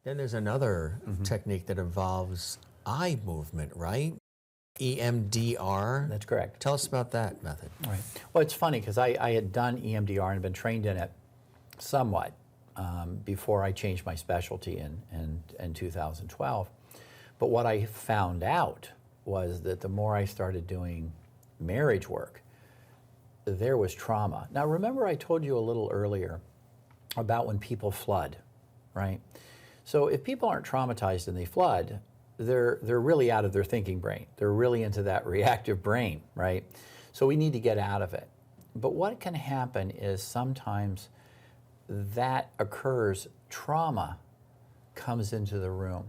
Then there's another technique that involves eye movement, right? EMDR. That's correct. Tell us about that method. Right. Well, it's funny because I had done EMDR and been trained in it somewhat before I changed my specialty in 2012. But what I found out was that the more I started doing marriage work, there was trauma. Now, remember I told you a little earlier about when people flood, right? So if people aren't traumatized and they flood, they're really out of their thinking brain. They're really into that reactive brain, right? So we need to get out of it. But what can happen is sometimes that occurs, trauma comes into the room.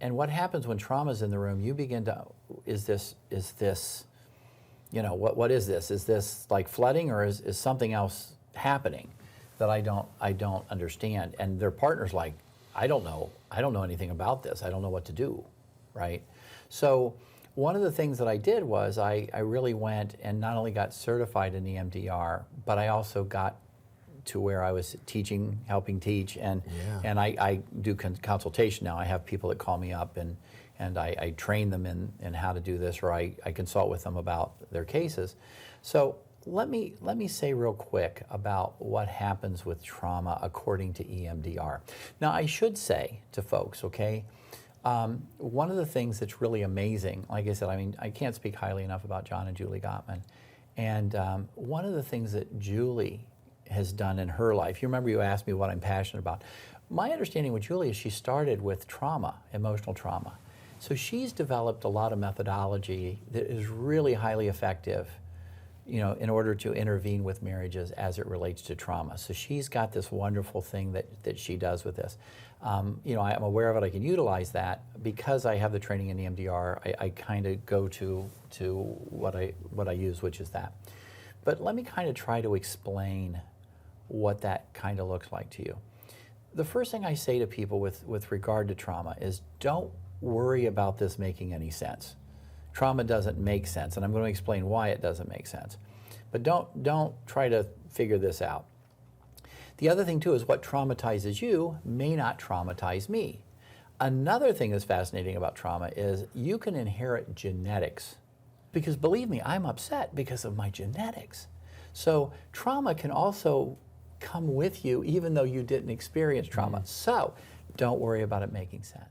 And what happens when trauma's in the room, you begin to, is this, you know, what is this? Is this like flooding, or is something else happening that I don't understand? And their partner's like, I don't know anything about this. I don't know what to do, right? So one of the things that I did was I really went and not only got certified in EMDR, but I also got to where I was teaching, helping teach, and I do consultation now. I have people that call me up and I train them in how to do this, or I consult with them about their cases. So let me say real quick about what happens with trauma according to EMDR. Now, I should say to folks, okay, one of the things that's really amazing, like I said, I mean, I can't speak highly enough about John and Julie Gottman. And one of the things that Julie has done in her life, you remember you asked me what I'm passionate about. My understanding with Julie is she started with trauma, emotional trauma. So she's developed a lot of methodology that is really highly effective, you know, in order to intervene with marriages as it relates to trauma. So she's got this wonderful thing that she does with this. You know, I'm aware of it. I can utilize that because I have the training in EMDR. I kind of go to what I use, which is that. But let me kind of try to explain what that kind of looks like to you. The first thing I say to people with regard to trauma is, don't worry about this making any sense. Trauma doesn't make sense, and I'm going to explain why it doesn't make sense. But don't try to figure this out. The other thing too is what traumatizes you may not traumatize me. Another thing that's fascinating about trauma is you can inherit genetics. Because believe me, I'm upset because of my genetics. So trauma can also come with you even though you didn't experience trauma. So don't worry about it making sense.